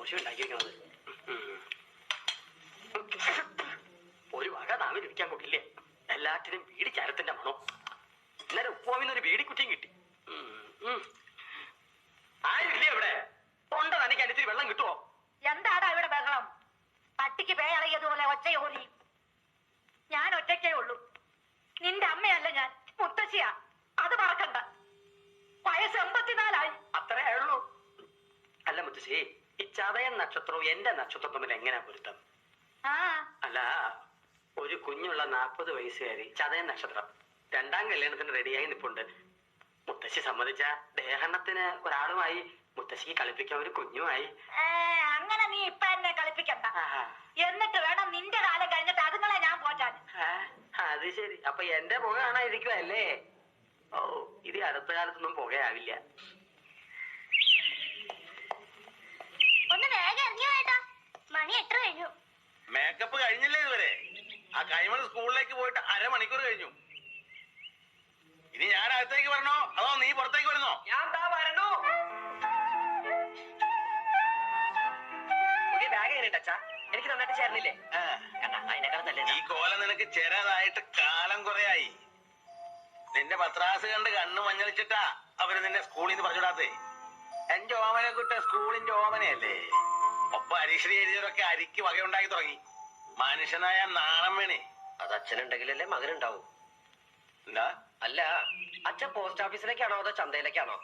ദോശ ഉണ്ടാക്കിയിരിക്കുന്നത്. ഒരു വക നാവിൽ ഇരിക്കാൻ കൊണ്ടില്ലേ, എല്ലാറ്റിനും ബീഡി ചരത്തിന്റെ മണോ. ഇന്നലെ ഉപ്പുവാമിന്നൊരു ബീഡിക്കുറ്റിയും കിട്ടി. ആരില്ലേ ഇവിടെ? തൊണ്ട തനിക്ക് അനുസരിച്ച് വെള്ളം കിട്ടുമോ? എന്താടാ ഇവിടെ ബഹളം? പട്ടിക്ക് പേയളയതുപോലെ ഒച്ചയോലി. ഞാൻ ഒറ്റയ്ക്കേ ഉള്ളൂ. നിന്റെ അമ്മയല്ല ഞാൻ, മുത്തശ്ശിയാ. അത് മറക്കണ്ട. വയസ്സ് 84 അത്രേ ആയുള്ളൂ. അല്ല മുത്തശ്ശി, ഈ ചതയൻ നക്ഷത്രവും എന്റെ നക്ഷത്രം തമ്മിൽ എങ്ങനെയാ പൊരുത്തം? അല്ല, ഒരു കുഞ്ഞുള്ള 40 വയസ്സുകാരി, ചതയൻ നക്ഷത്രം, 2ാം കല്യാണത്തിന് റെഡിയായി നിപ്പുണ്ട്. മുത്തശ്ശി സമ്മതിച്ച ദേഹണ്ണത്തിന് ഒരാളുമായി, മുത്തശ്ശിക്ക് കളിപ്പിക്കാൻ ഒരു കുഞ്ഞുമായി. അങ്ങനെ നീ ഇപ്പൊ എന്നെ കളിപ്പിക്കണ്ട. എന്നിട്ട് വേണം നിന്റെ കാലം കഴിഞ്ഞിട്ട് അതുങ്ങളെ ഞാൻ പോറ്റാൻ. അത് ശരി. അപ്പൊ എന്റെ പുക കാണാതിരിക്കുവല്ലേ? ഓ, ഇത് അടുത്ത കാലത്തൊന്നും പുകയാവില്ല. ഒന്ന് വേഗം ഇറങ്ങി വേട്ടാ, മണി 8 കഴിഞ്ഞു. മേക്കപ്പ് കഴിഞ്ഞില്ലേ ഇതുവരെ? ആ കൈമൾ സ്കൂളിലേക്ക് പോയിട്ട് 1/2 മണിക്കൂർ കഴിഞ്ഞു. ഇനി ഞാൻ അകത്തേക്ക് വരണോ അതോ നീ പുറത്തേക്ക് വരുന്നോ? ഞാൻ വരണോ. പുതിയ ബാഗ് എങ്ങനെയുണ്ട് അച്ഛാ? എനിക്ക് നന്നായിട്ട് ചേർന്നില്ലേ? അതിനേക്കാൾ നല്ലത്. ഈ കോല നിനക്ക് ചെറുതായിട്ട് കാലം കുറയായി. നിന്റെ പത്രാസ് കണ്ട് കണ്ണു മഞ്ഞളിച്ചിട്ടാ അവര് നിന്നെ സ്കൂളിൽ നിന്ന് പറഞ്ഞിടാത്തേ. എന്റെ ഓമനെ കുട്ട സ്കൂളിന്റെ ഓമനയല്ലേ. ഒപ്പം അരീക്ഷണി എഴുതിയവരൊക്കെ അരിക്ക് വകയുണ്ടാക്കി തുടങ്ങി. മനുഷ്യനായ നാണം വേണേ. അത് അച്ഛനുണ്ടെങ്കിലല്ലേ മകനുണ്ടാവും. എന്താ? അല്ല, അച്ഛൻ പോസ്റ്റ് ഓഫീസിലേക്കാണോ അതോ ചന്തയിലേക്കാണോ?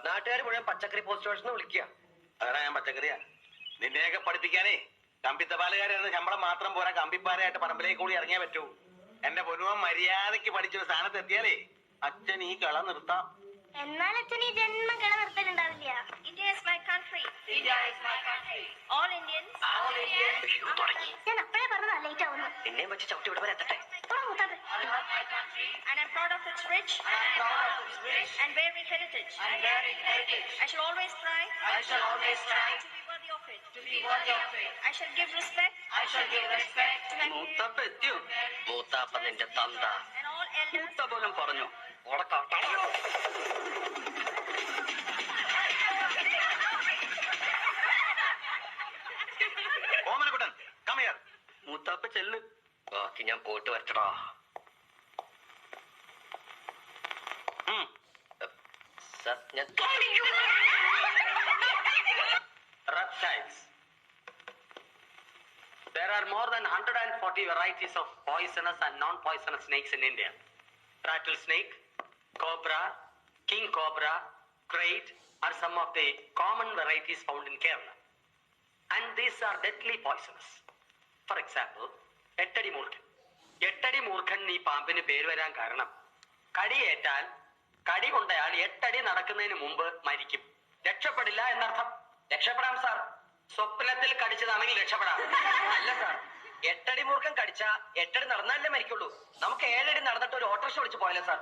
നാട്ടുകാർ മുഴുവൻ പച്ചക്കറി പോസ്റ്റ് ഓഫീസിൽ വിളിക്കുക. അതാണ് ഞാൻ പച്ചക്കറിയാ. നിന്നെയൊക്കെ പഠിപ്പിക്കാനേ കമ്പിത്തപാലുകാരെന്ന് ശമ്പളം മാത്രം പോരാ, കമ്പിപ്പാരയായിട്ട് പറമ്പിലേക്ക് കൂടി ഇറങ്ങിയേ പറ്റൂ. എന്റെ പൊന്നുവൻ മര്യാദയ്ക്ക് പഠിച്ചൊരു സ്ഥാനത്ത് എത്തിയാലേ അച്ഛൻ ഈ കള നിർത്താം. എന്നാൽ അച്ഛൻ ഈ ജന്മം കള നിർത്തലുണ്ടാവില്ല. India is my country. India is my country. All Indians. All Indians. ഞാൻ അപ്പഴേ പറഞ്ഞതാ ലേറ്റ് ആവുന്നു. എന്നെയും വെച്ച് ചവിട്ടി ഇവിടെ വരെ എത്തട്ടെ. And I'm proud of its rich and varied heritage. I shall always try to be worthy of it. I shall give respect to my മൂത്തപ്പ എത്തിയോ? മൂത്താപ്പ നിന്റെ തന്ത and all elders. മൂത്ത പോലും പറഞ്ഞു. Omanakuttan come here. മൂത്താപ്പ ചെല്ല്. ബാക്കി ഞാൻ പോയിട്ട് വരച്ചടാ. Reptiles. There are more than 140 varieties of poisonous and non-poisonous snakes in India. Rattlesnake, cobra, king cobra, krait are some of the common varieties found in Kerala. And these are deadly poisonous. For example, എട്ടടി മൂർഖൻ. എട്ടടി മൂർഖൻ ഈ പാമ്പിന് പേര് വരാൻ കാരണം, കടിയേറ്റാൽ കടി കൊണ്ടയാൾ 8 അടി നടക്കുന്നതിന് മുമ്പ് മരിക്കും. രക്ഷപ്പെടില്ല എന്നർത്ഥം. രക്ഷപ്പെടാം സാർ. സ്വപ്നത്തിൽ കടിച്ചതാണെങ്കിൽ രക്ഷപ്പെടാം. അല്ല സാർ, 8 അടി മൂർഖൻ കടിച്ച 8 അടി നടന്നാലേ മരിക്കുള്ളൂ. നമുക്ക് 7 അടി നടന്നിട്ട് ഒരു ഓട്ടോറിക്ഷ വിളിച്ച് പോയല്ലോ സാർ.